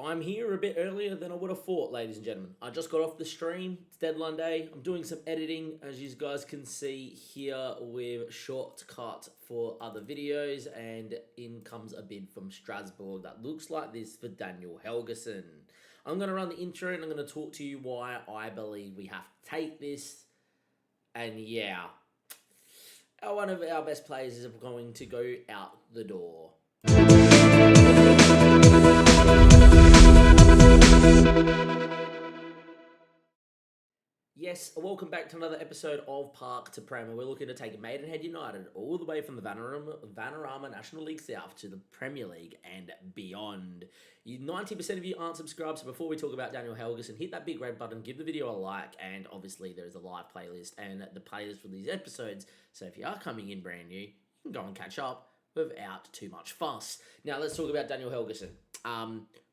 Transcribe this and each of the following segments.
I'm here a bit earlier than I would have thought, ladies and gentlemen. I just got off the stream. It's deadline day. I'm doing some editing, as you guys can see here with shortcut for other videos. And in comes a bid from Strasbourg that looks like this for Daniel Helgeson. I'm going to run the intro and I'm going to talk to you why I believe we have to take this. And yeah, one of our best players is going to go out the door. Yes, welcome back to another episode of Park to Prem, and we're looking to take Maidenhead United all the way from the Vanarama National League South to the Premier League and beyond. 90% of you aren't subscribed, so before we talk about Daniel Helgeson, hit that big red button, give the video a like, and obviously there is a live playlist and the playlist for these episodes, so if you are coming in brand new, you can go and catch up without too much fuss. Now let's talk about Daniel Helgeson.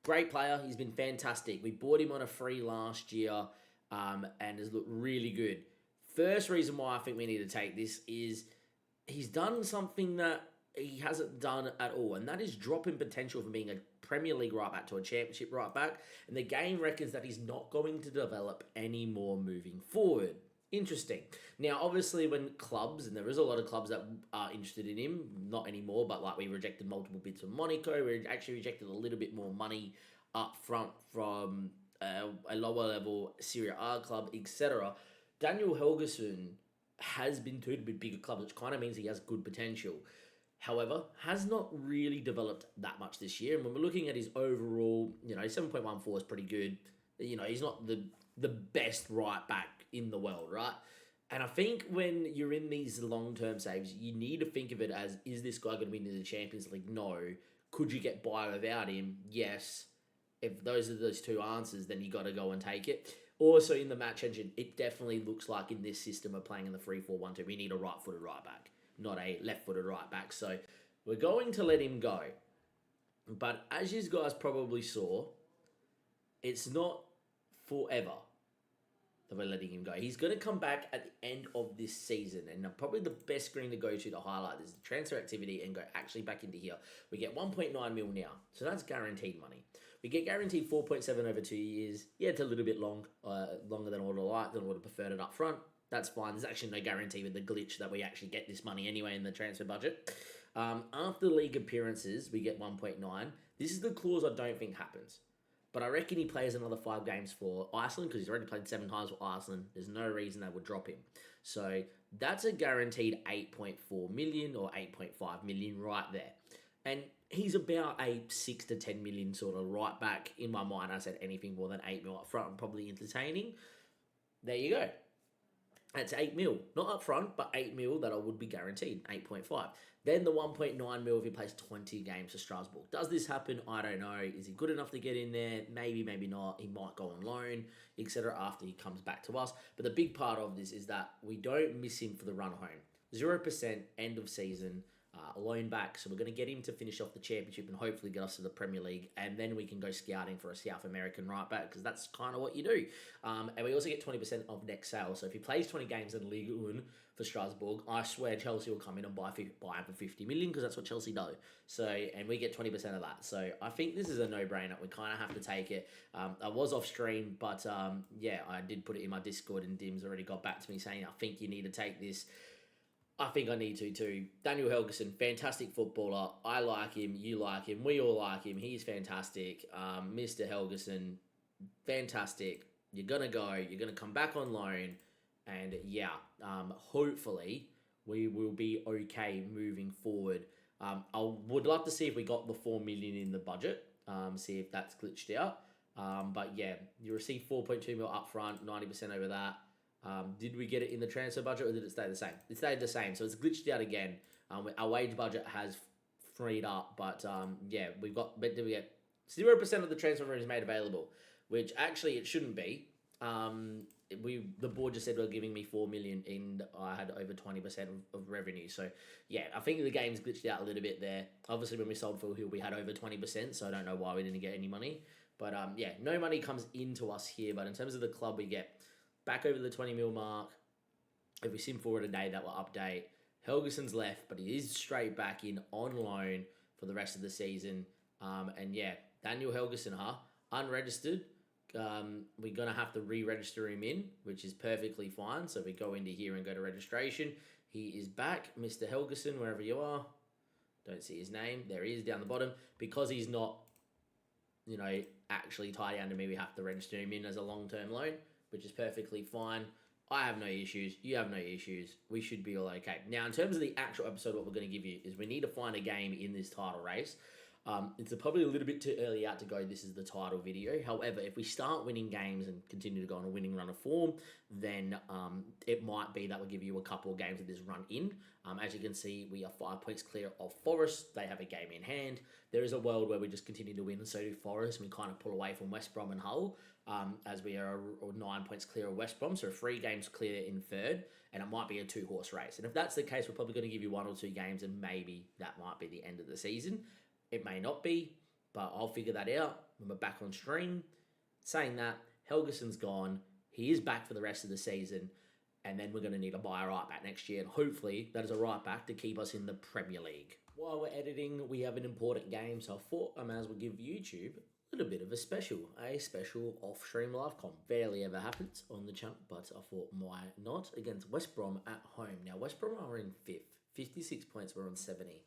Great player, he's been fantastic. We bought him on a free last year. And has looked really good. First reason why I think we need to take this is he's done something that he hasn't done at all, and that is dropping potential from being a Premier League right back to a Championship right back, and the game reckons that he's not going to develop any more moving forward. Interesting. Now, obviously, when clubs, and there is a lot of clubs that are interested in him, not anymore, but like we rejected multiple bids from Monaco, we actually rejected a little bit more money up front from a lower level Serie A club, etc. Daniel Helgeson has been to with bigger clubs, which kind of means he has good potential. However, has not really developed that much this year. And when we're looking at his overall, 7.14 is pretty good. He's not the best right back in the world, right? And I think when you're in these long-term saves, you need to think of it as, is this guy going to be in the Champions League? No. Could you get by without him? Yes. If those are those two answers, then you got to go and take it. Also, in the match engine, it definitely looks like in this system of playing in the 3-4-1-2, we need a right-footed right back, not a left-footed right back. So we're going to let him go. But as you guys probably saw, it's not forever that we're letting him go. He's going to come back at the end of this season, and probably the best screen to go to highlight this is the transfer activity and go actually back into here. We get 1.9 mil now, so that's guaranteed money. We get guaranteed 4.7 over 2 years. Yeah, it's a little bit longer than I would have liked, than I would have preferred it up front. That's fine. There's actually no guarantee with the glitch that we actually get this money anyway in the transfer budget. After league appearances, we get 1.9. This is the clause I don't think happens. But I reckon he plays another 5 games for Iceland because he's already played 7 times for Iceland. There's no reason they would drop him. So that's a guaranteed 8.4 million or 8.5 million right there. And he's about a 6 to 10 million sort of right back. In my mind, I said anything more than 8 mil up front, I'm probably entertaining. There you go. That's 8 mil. Not up front, but 8 mil that I would be guaranteed. 8.5. Then the 1.9 mil if he plays 20 games for Strasbourg. Does this happen? I don't know. Is he good enough to get in there? Maybe, maybe not. He might go on loan, etc. after he comes back to us. But the big part of this is that we don't miss him for the run home. 0% end of season. Loan back, so we're going to get him to finish off the Championship and hopefully get us to the Premier League, and then we can go scouting for a South American right back, because that's kind of what you do. And we also get 20% of next sale, so if he plays 20 games in Ligue 1 for Strasbourg, I swear Chelsea will come in and buy him for 50 million, because that's what Chelsea do. So, and we get 20% of that. So I think this is a no-brainer. We kind of have to take it. I was off stream, but yeah, I did put it in my Discord, and Dim's already got back to me saying, I think you need to take this. I think I need to too. Daniel Helgeson, fantastic footballer. I like him. You like him. We all like him. He's fantastic. Mr. Helgeson, fantastic. You're going to go. You're going to come back on loan. And yeah, hopefully we will be okay moving forward. I would love to see if we got the 4 million in the budget. See if that's glitched out. But yeah, you receive 4.2 mil up front, 90% over that. Did we get it in the transfer budget, or did it stay the same? It stayed the same, so it's glitched out again. Our wage budget has freed up, but yeah, we get 0% of the transfer revenue is made available, which actually it shouldn't be. The board just said, well, giving me 4 million, and I had over 20% of revenue. So yeah, I think the game's glitched out a little bit there. Obviously, when we sold Phil Hill, we had over 20%, so I don't know why we didn't get any money. But yeah, no money comes into us here. But in terms of the club, we get back over the 20 mil mark. If we sim forward a day, that will update. Helgeson's left, but he is straight back in on loan for the rest of the season. And yeah, Daniel Helgeson, Unregistered, we're going to have to re-register him in, which is perfectly fine. So we go into here and go to registration. He is back, Mr. Helgeson, wherever you are. Don't see his name. There he is down the bottom. Because he's not, actually tied down to me, we have to register him in as a long-term loan, which is perfectly fine. I have no issues. You have no issues. We should be all okay. Now, in terms of the actual episode, what we're going to give you is we need to find a game in this title race. It's probably a little bit too early out to go, this is the title video. However, if we start winning games and continue to go on a winning run of form, then it might be that we'll give you a couple of games of this run in. As you can see, we are 5 points clear of Forest. They have a game in hand. There is a world where we just continue to win, and so do Forest. We kind of pull away from West Brom and Hull, as we are 9 points clear of West Brom, so 3 games clear in third, and it might be a 2-horse race. And if that's the case, we're probably going to give you 1 or 2 games, and maybe that might be the end of the season. It may not be, but I'll figure that out when we're back on stream. Saying that, Helgeson's gone. He is back for the rest of the season, and then we're going to need to buy a right back next year, and hopefully that is a right back to keep us in the Premier League. While we're editing, we have an important game, so I thought I may as well give YouTube a little bit of a special off-stream live comp. Barely ever happens on the channel, but I thought why not, against West Brom at home. Now, West Brom are in 5th, 56 points, we're on 70.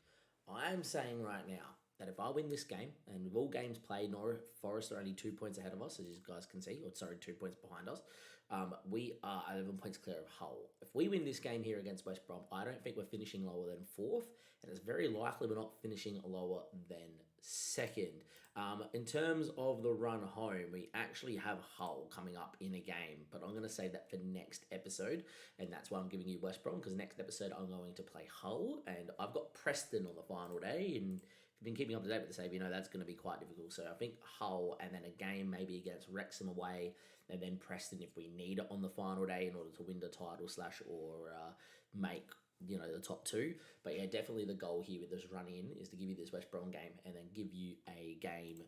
I am saying right now that if I win this game, and with all games played, Forest are only 2 points ahead of us, as you guys can see, 2 points behind us. We are 11 points clear of Hull. If we win this game here against West Brom, I don't think we're finishing lower than 4th, and it's very likely we're not finishing lower than 2nd. In terms of the run home, we actually have Hull coming up in a game, but I'm going to say that for next episode, and that's why I'm giving you West Brom, because next episode I'm going to play Hull, and I've got Preston on the final day, and if you've been keeping up to date with the save, that's going to be quite difficult. So I think Hull, and then a game maybe against Wrexham away, and then Preston if we need it on the final day in order to win the title or make the top 2. But yeah, definitely the goal here with this run in is to give you this West Brom game and then give you a game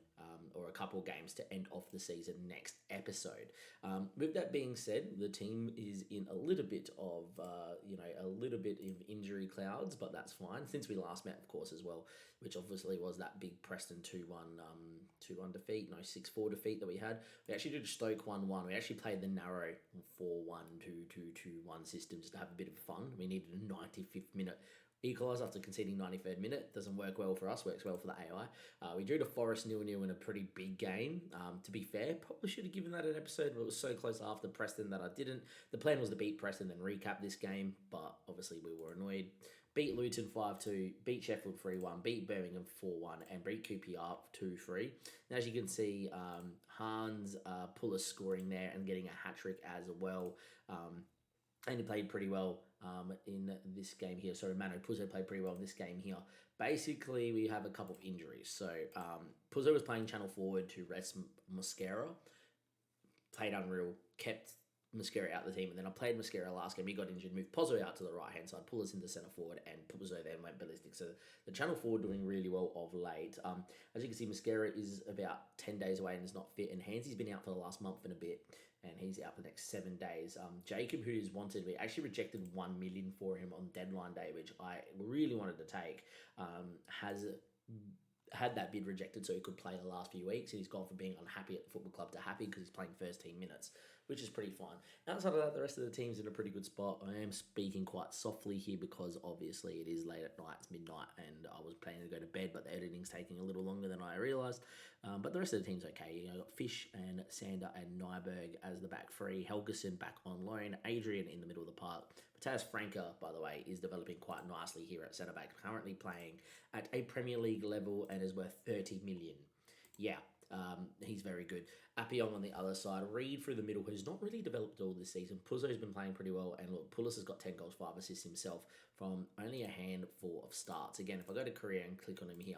or a couple of games to end off the season next episode. With that being said, the team is in a little bit of injury clouds, but that's fine since we last met, of course, as well, which obviously was that big Preston 2-1 defeat, 6-4 defeat that we had. We actually did Stoke 1-1. We actually played the narrow 4-1-2-2-2-1 system just to have a bit of fun. We needed a 95th minute equalise after conceding 93rd minute. Doesn't work well for us, works well for the AI. We drew to Forest 0-0 in a pretty big game. To be fair, probably should have given that an episode, but it was so close after Preston that I didn't. The plan was to beat Preston and recap this game, but obviously we were annoyed. Beat Luton 5-2, beat Sheffield 3-1, beat Birmingham 4-1, and beat QPR 2-3. And as you can see, Hans Pulis scoring there and getting a hat-trick as well. And he played pretty well in this game here. Sorry, Mano Puzo played pretty well in this game here. Basically, we have a couple of injuries. So Puzo was playing channel forward to rest Mosquera. Played unreal, kept Mosquera out of the team, and then I played Mosquera last game. He got injured, moved Pozzo out to the right hand side, pull us into centre forward, and Pozzo then went ballistic. So the channel forward doing really well of late. As you can see, Mosquera is about 10 days away and is not fit, and Hansy's been out for the last month and a bit, and he's out for the next 7 days. Jacob, who is wanted, we actually rejected 1 million for him on deadline day, which I really wanted to take, has had that bid rejected so he could play the last few weeks, and he's gone from being unhappy at the football club to happy because he's playing first team minutes, which is pretty fine. Outside of that, the rest of the team's in a pretty good spot. I am speaking quite softly here because obviously it is late at night, it's midnight, and I was planning to go to bed, but the editing's taking a little longer than I realised. But the rest of the team's okay. I've got Fish and Sander and Nyberg as the back three, Helgeson back on loan, Adrian in the middle of the park. Matthias Franca, by the way, is developing quite nicely here at centre back, currently playing at a Premier League level and is worth 30 million. Yeah, he's very good. Appiong on the other side, Reed through the middle, who's not really developed all this season. Puzzo's been playing pretty well, and look, Pulis has got 10 goals, 5 assists himself from only a handful of starts. Again, if I go to career and click on him here,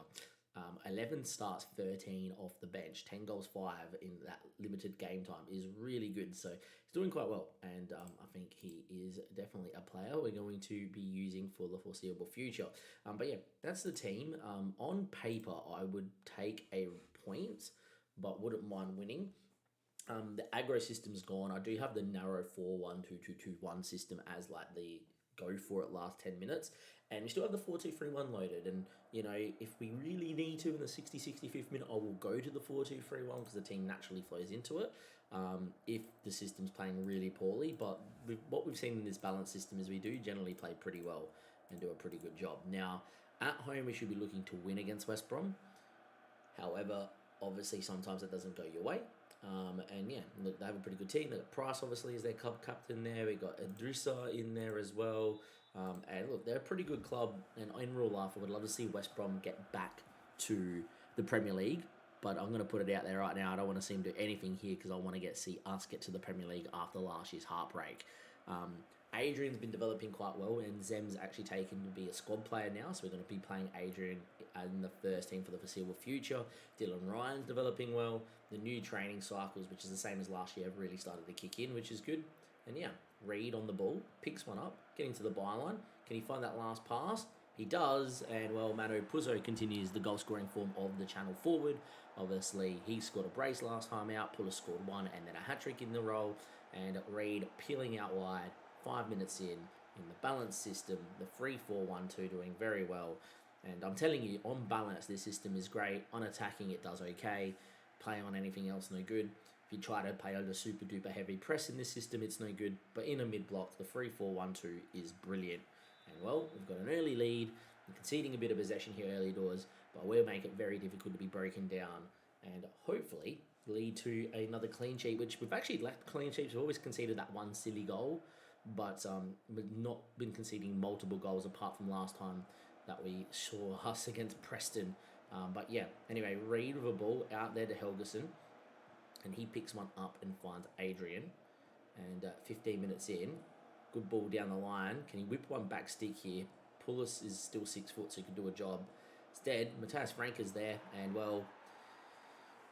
11 starts, 13 off the bench, 10 goals, 5 in that limited game time is really good. So he's doing quite well, and I think he is definitely a player we're going to be using for the foreseeable future. But yeah, that's the team. On paper, I would take a point, but wouldn't mind winning. The aggro system's gone. I do have the narrow 4-1-2-2-2-1 system as like the go for it last 10 minutes. And we still have the 4-2-3-1 loaded. And, you know, if we really need to in the 65th minute, I will go to the 4-2-3-1 because the team naturally flows into it if the system's playing really poorly. But what we've seen in this balanced system is we do generally play pretty well and do a pretty good job. Now, at home, we should be looking to win against West Brom. However, obviously, sometimes it doesn't go your way. And yeah, look, they have a pretty good team. They've got Price, obviously, as their club captain there. We got Idrissa in there as well. And look, they're a pretty good club. And in real life, I would love to see West Brom get back to the Premier League. But I'm going to put it out there right now. I don't want to see them do anything here because I want to see us get to the Premier League after last year's heartbreak. Adrian's been developing quite well, and Zem's actually taken to be a squad player now, so we're going to be playing Adrian in the first team for the foreseeable future. Dylan Ryan's developing well. The new training cycles, which is the same as last year, have really started to kick in, which is good. And yeah, Reed on the ball, picks one up, getting to the byline. Can he find that last pass? He does, and well, Manu Puzo continues the goal-scoring form of the channel forward. Obviously, he scored a brace last time out, Puller scored one, and then a hat-trick in the role, and Reed peeling out wide, 5 minutes in the balanced system, the 3-4-1-2 doing very well. And I'm telling you, on balance, this system is great. On attacking, it does okay. Playing on anything else, no good. If you try to play under super duper heavy press in this system, it's no good. But in a mid-block, the 3-4-1-2 is brilliant. And well, we've got an early lead. We're conceding a bit of possession here early doors, but we'll make it very difficult to be broken down and hopefully lead to another clean sheet, which we've actually lacked clean sheets. We've always conceded that one silly goal, but we've not been conceding multiple goals apart from last time that we saw us against Preston. But yeah, anyway, Reed with a ball out there to Helgeson, and he picks one up and finds Adrian. And 15 minutes in, good ball down the line. Can he whip one back stick here? Pulis is still 6 foot, so he can do a job. Instead, Matthias Franker's there, and well,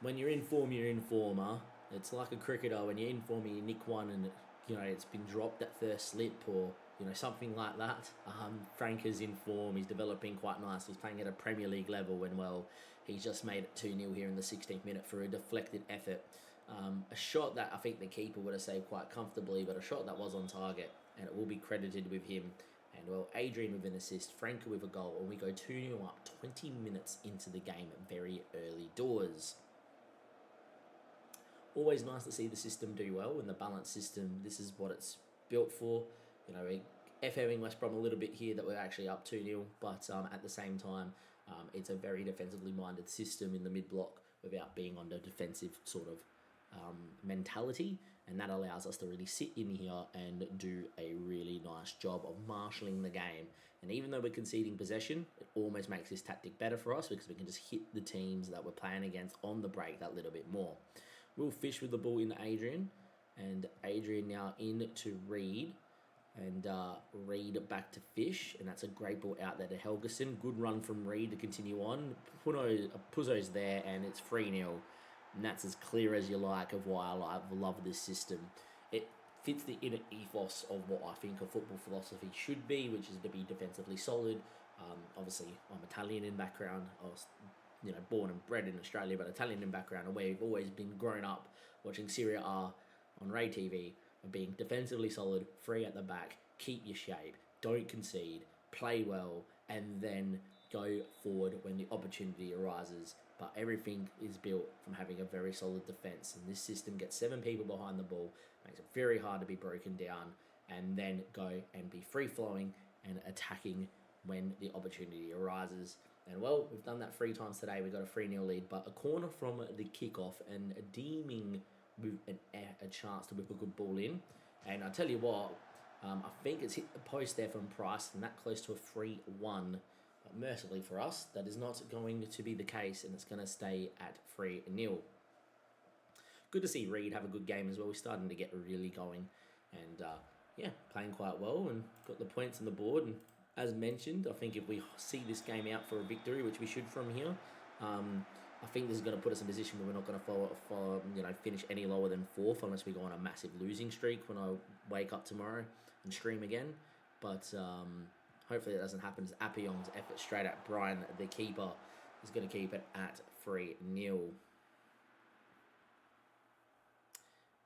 when you're in form, you're in former. It's like a cricketer. When you're in form, you nick one and it's been dropped at first slip or something like that. Franker's in form. He's developing quite nice. He's playing at a Premier League level when he's just made it 2-0 here in the 16th minute for a deflected effort. A shot that I think the keeper would have saved quite comfortably, but a shot that was on target, and it will be credited with him. And well, Adrian with an assist, Franker with a goal, and we go 2-0 up 20 minutes into the game at very early doors. Always nice to see the system do well, and the balanced system, this is what it's built for. FMing West Brom a little bit here that we're actually up 2-0, but at the same time, it's a very defensively minded system in the mid-block without being on the defensive sort of mentality, and that allows us to really sit in here and do a really nice job of marshalling the game. And even though we're conceding possession, it almost makes this tactic better for us because we can just hit the teams that we're playing against on the break that little bit more. We'll fish with the ball into Adrian, and Adrian now into Reed, and Reed back to Fish, and that's a great ball out there to Helgeson. Good run from Reed to continue on. Puzo's there, and it's 3-0. And that's as clear as you like of why I love this system. It fits the inner ethos of what I think a football philosophy should be, which is to be defensively solid. Obviously, I'm Italian in background. I was, born and bred in Australia, but Italian in background, and we've always been grown up watching Serie A on Rai TV, of being defensively solid, free at the back, keep your shape, don't concede, play well, and then go forward when the opportunity arises. But everything is built from having a very solid defence, and this system gets 7 people behind the ball, makes it very hard to be broken down, and then go and be free-flowing and attacking when the opportunity arises. And well, we've done that 3 times today. We've got a 3-0 lead, but a corner from the kickoff and deeming with a chance to whip a good ball in. And I tell you what, I think it's hit the post there from Price, and that close to a 3-1. But mercifully for us, that is not going to be the case, and it's going to stay at 3-0. Good to see Reed have a good game as well. We're starting to get really going, and playing quite well and got the points on the board. And as mentioned, I think if we see this game out for a victory, which we should from here, I think this is going to put us in a position where we're not going to finish any lower than 4th unless we go on a massive losing streak when I wake up tomorrow and stream again. But hopefully that doesn't happen. As Appion's effort straight at Brian, the keeper, is going to keep it at 3-0.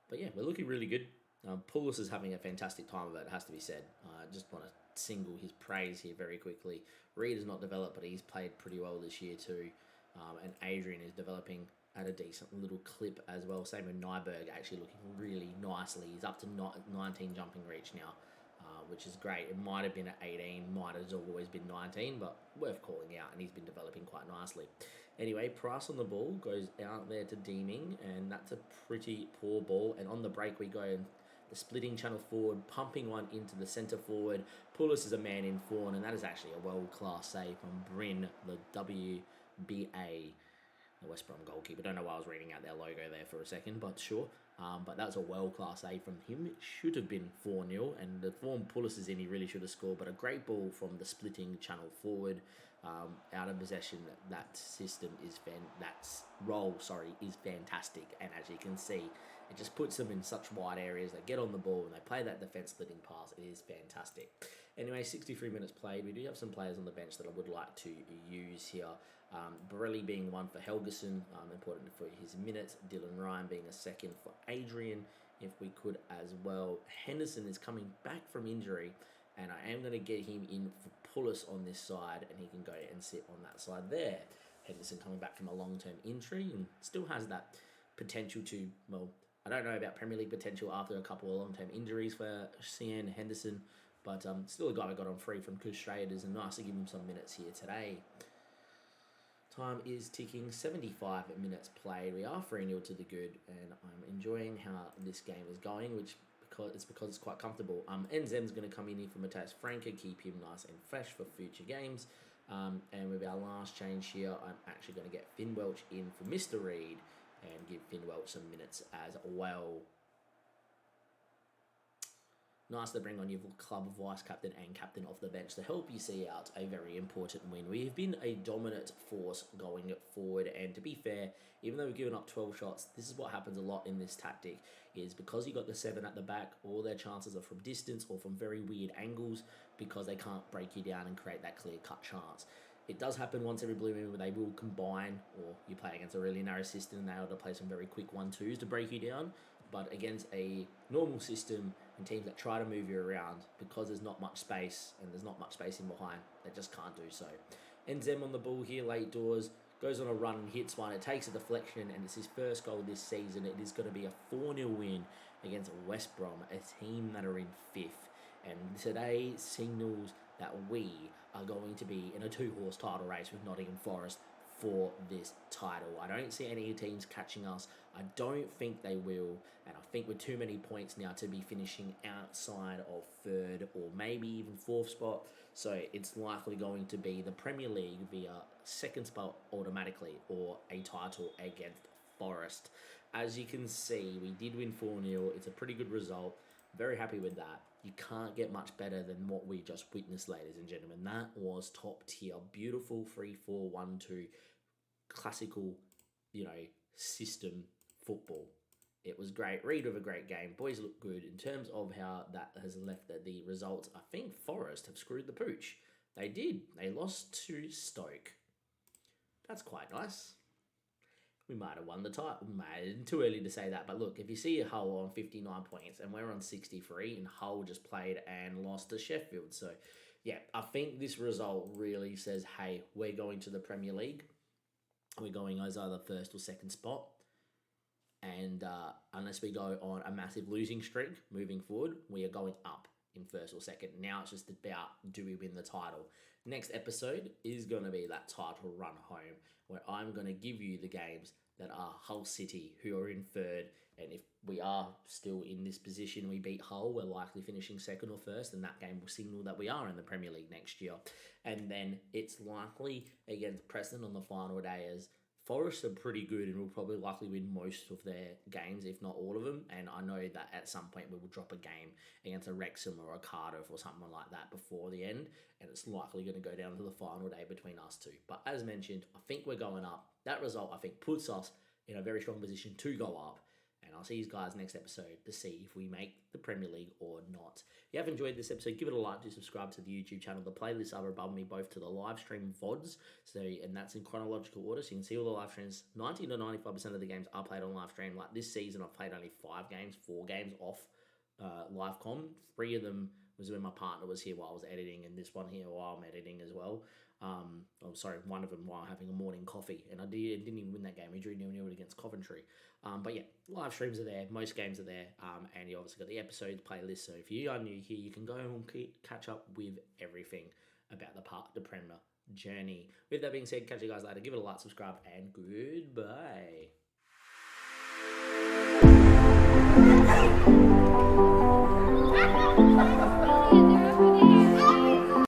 But yeah, we're looking really good. Poulos is having a fantastic time of it, has to be said. I just want to single his praise here very quickly. Reed has not developed, but he's played pretty well this year too. And Adrian is developing at a decent little clip as well. Same with Nyberg, actually looking really nicely. He's up to 19 jumping reach now, which is great. It might have been at 18, might have always been 19, but worth calling out, and he's been developing quite nicely. Anyway, Price on the ball goes out there to Deeming, and that's a pretty poor ball. And on the break, we go and the splitting channel forward, pumping one into the centre forward. Poulos is a man in Fawn, and that is actually a world-class save from Bryn, the WBA, the West Brom goalkeeper. Don't know why I was reading out their logo there for a second, but sure. But that was a world-class save from him. It should have been 4-0, and the form Poulos is in, he really should have scored. But a great ball from the splitting channel forward, out of possession. That system is is fantastic, and as you can see, it just puts them in such wide areas. They get on the ball and they play that defence splitting pass. It is fantastic. Anyway, 63 minutes played. We do have some players on the bench that I would like to use here. Borelli being one for Helgeson, important for his minutes. Dylan Ryan being a second for Adrian, if we could as well. Henderson is coming back from injury, and I am going to get him in for Poulos on this side, and he can go and sit on that side there. Henderson coming back from a long-term injury and still has that potential to, well, I don't know about Premier League potential after a couple of long-term injuries for Cian Henderson, but still a guy we got on free from Kush Traders, and nice to give him some minutes here today. Time is ticking, 75 minutes played. We are 3-0 to the good, and I'm enjoying how this game is going, because it's quite comfortable. Enzem's going to come in here for Matthias Franke, keep him nice and fresh for future games. And with our last change here, I'm actually going to get Finn Welch in for Mr. Reed, and give Finn Welch some minutes as well. Nice to bring on your club vice captain and captain off the bench to help you see out a very important win. We have been a dominant force going forward, and to be fair, even though we've given up 12 shots, this is what happens a lot in this tactic, is because you got the 7 at the back, all their chances are from distance or from very weird angles, because they can't break you down and create that clear-cut chance. It does happen once every blue moon where they will combine, or you play against a really narrow system and they're able to play some very quick 1-2s to break you down. But against a normal system and teams that try to move you around, because there's not much space and there's not much space in behind, they just can't do so. Enzem on the ball here, late doors, goes on a run and hits one. It takes a deflection, and it's his first goal this season. It is going to be a 4-0 win against West Brom, a team that are in 5th. And today signals that we are going to be in a 2-horse title race with Nottingham Forest for this title. I don't see any teams catching us. I don't think they will, and I think with too many points now to be finishing outside of 3rd or maybe even 4th spot, so it's likely going to be the Premier League via 2nd spot automatically, or a title against Forest. As you can see, we did win 4-0. It's a pretty good result. Very happy with that. You can't get much better than what we just witnessed, ladies and gentlemen. That was top tier. Beautiful 3-4-1-2 classical, system football. It was great. Reed with a great game. Boys look good. In terms of how that has left the results, I think Forest have screwed the pooch. They did. They lost to Stoke. That's quite nice. We might have won the title. Too early to say that. But look, if you see Hull on 59 points and we're on 63, and Hull just played and lost to Sheffield. So, yeah, I think this result really says, hey, we're going to the Premier League. We're going as either 1st or 2nd spot. And unless we go on a massive losing streak moving forward, we are going up in 1st or 2nd. Now it's just about, do we win the title? Next episode is going to be that title run home, where I'm going to give you the games that are Hull City, who are in 3rd. And if we are still in this position, we beat Hull, we're likely finishing 2nd or 1st, and that game will signal that we are in the Premier League next year. And then it's likely against Preston on the final day, as Forest are pretty good and will probably likely win most of their games, if not all of them. And I know that at some point we will drop a game against a Wrexham or a Cardiff or something like that before the end. And it's likely going to go down to the final day between us two. But as mentioned, I think we're going up. That result, I think, puts us in a very strong position to go up. And I'll see you guys next episode to see if we make the Premier League or not. If you have enjoyed this episode, give it a like, do subscribe to the YouTube channel. The playlists are above me, both to the live stream VODs, and that's in chronological order, so you can see all the live streams. 90 to 95% of the games are played on live stream. Like this season, I've played only 4 games off live com. 3 of them was when my partner was here while I was editing, and this one here while I'm editing as well. One of them while having a morning coffee, and didn't even win that game. We drew 0-0 against Coventry. But yeah, live streams are there. Most games are there. And you obviously got the episodes playlist. So if you are new here, you can go and catch up with everything about the Premier journey. With that being said, catch you guys later. Give it a like, subscribe, and goodbye.